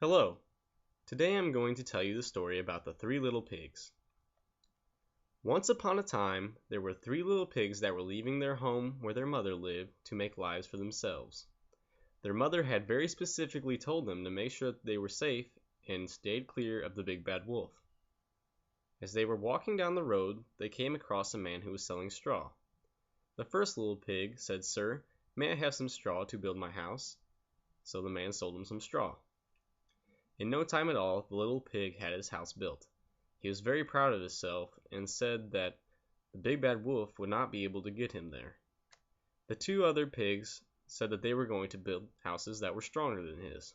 Hello. Today I'm going to tell you the story about the three little pigs. Once upon a time, there were three little pigs that were leaving their home where their mother lived to make lives for themselves. Their mother had very specifically told them to make sure that they were safe and stayed clear of the big bad wolf. As they were walking down the road, they came across a man who was selling straw. The first little pig said, "Sir, may I have some straw to build my house?" So the man sold him some straw. In no time at all, the little pig had his house built. He was very proud of himself and said that the big bad wolf would not be able to get him there. The two other pigs said that they were going to build houses that were stronger than his.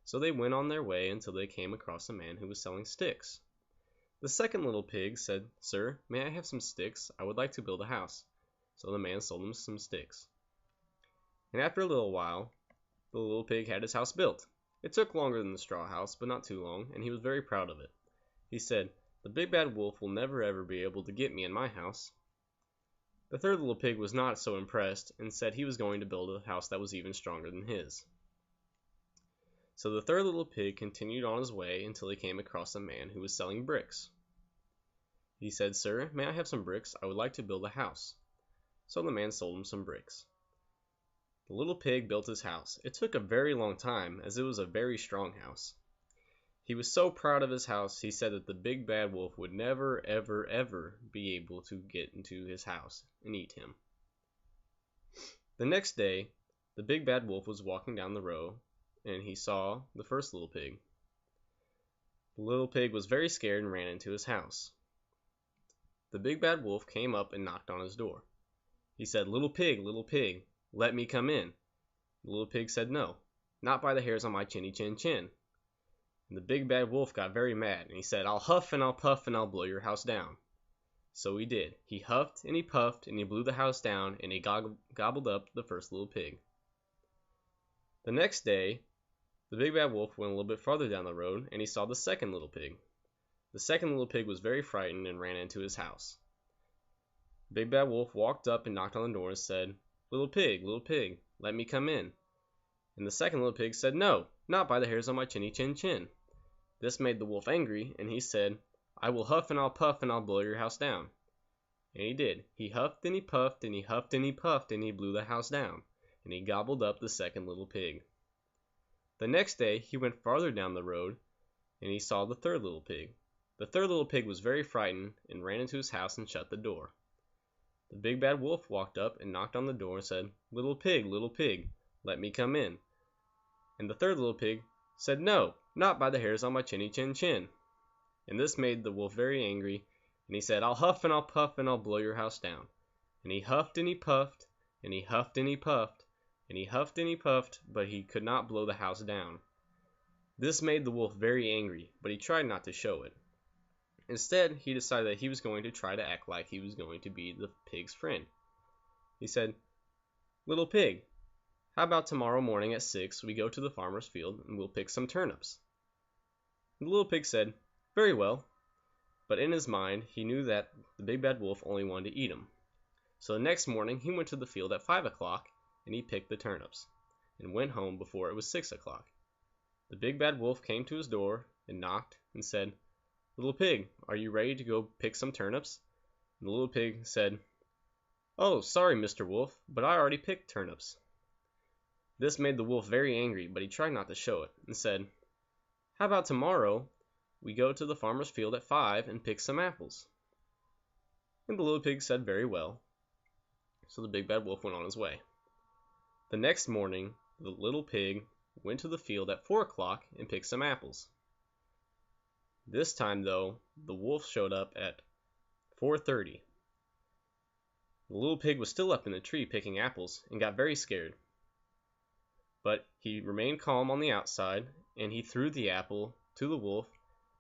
So they went on their way until they came across a man who was selling sticks. The second little pig said, "Sir, may I have some sticks? I would like to build a house." So the man sold him some sticks. And after a little while, the little pig had his house built. It took longer than the straw house, but not too long, and he was very proud of it. He said, "The big bad wolf will never ever be able to get me in my house." The third little pig was not so impressed and said he was going to build a house that was even stronger than his. So the third little pig continued on his way until he came across a man who was selling bricks. He said, "Sir, may I have some bricks? I would like to build a house." So the man sold him some bricks. The little pig built his house. It took a very long time, as it was a very strong house. He was so proud of his house, he said that the big bad wolf would never, ever, ever be able to get into his house and eat him. The next day, the big bad wolf was walking down the road, and he saw the first little pig. The little pig was very scared and ran into his house. The big bad wolf came up and knocked on his door. He said, little pig, let me come in." The little pig said, "No, not by the hairs on my chinny chin chin." And the big bad wolf got very mad, and he said, "I'll huff and I'll puff and I'll blow your house down." So he did. He huffed and he puffed and he blew the house down, and he gobbled up the first little pig. The next day, the big bad wolf went a little bit farther down the road, and he saw the second little pig. The second little pig was very frightened and ran into his house. The big bad wolf walked up and knocked on the door and said, little pig, let me come in." And the second little pig said, "No, not by the hairs on my chinny chin chin." This made the wolf angry, and he said, "I will huff and I'll puff and I'll blow your house down." And he did. He huffed and he puffed and he huffed and he puffed and he blew the house down, and he gobbled up the second little pig. The next day he went farther down the road, and he saw the third little pig. The third little pig was very frightened and ran into his house and shut the door. The big bad wolf walked up and knocked on the door and said, little pig, let me come in." And the third little pig said, "No, not by the hairs on my chinny chin chin." And this made the wolf very angry, and he said, "I'll huff and I'll puff and I'll blow your house down." And he huffed and he puffed, and he huffed and he puffed, and he huffed and he puffed, but he could not blow the house down. This made the wolf very angry, but he tried not to show it. Instead, he decided that he was going to try to act like he was going to be the pig's friend. He said, little pig, how about tomorrow morning at 6 we go to the farmer's field and we'll pick some turnips?" The little pig said, "Very well," but in his mind he knew that the big bad wolf only wanted to eat him. So the next morning he went to the field at 5 o'clock and he picked the turnips, and went home before it was 6 o'clock. The big bad wolf came to his door and knocked and said, "Little pig, are you ready to go pick some turnips?" And the little pig said, "Oh, sorry, Mr. Wolf, but I already picked turnips." This made the wolf very angry, but he tried not to show it, and said, "How about tomorrow we go to the farmer's field at 5 and pick some apples?" And the little pig said, "Very well." So the big bad wolf went on his way. The next morning, the little pig went to the field at 4 o'clock and picked some apples. This time, though, the wolf showed up at 4:30. The little pig was still up in the tree picking apples and got very scared. But he remained calm on the outside, and he threw the apple to the wolf,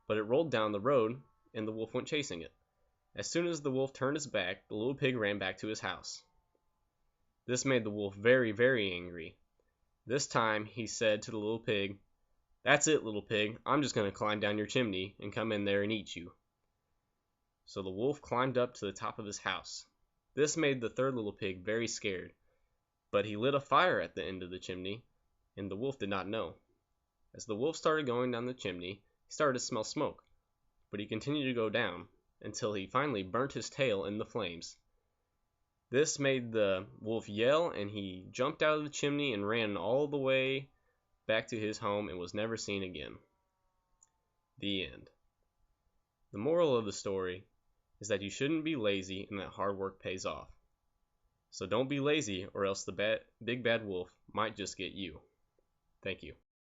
but it rolled down the road, and the wolf went chasing it. As soon as the wolf turned his back, the little pig ran back to his house. This made the wolf very, very angry. This time he said to the little pig, "That's it, little pig, I'm just going to climb down your chimney and come in there and eat you." So the wolf climbed up to the top of his house. This made the third little pig very scared, but he lit a fire at the end of the chimney, and the wolf did not know. As the wolf started going down the chimney, he started to smell smoke, but he continued to go down until he finally burnt his tail in the flames. This made the wolf yell, and he jumped out of the chimney and ran all the way back to his home and was never seen again. The end. The moral of the story is that you shouldn't be lazy and that hard work pays off. So don't be lazy, or else the big bad wolf might just get you. Thank you.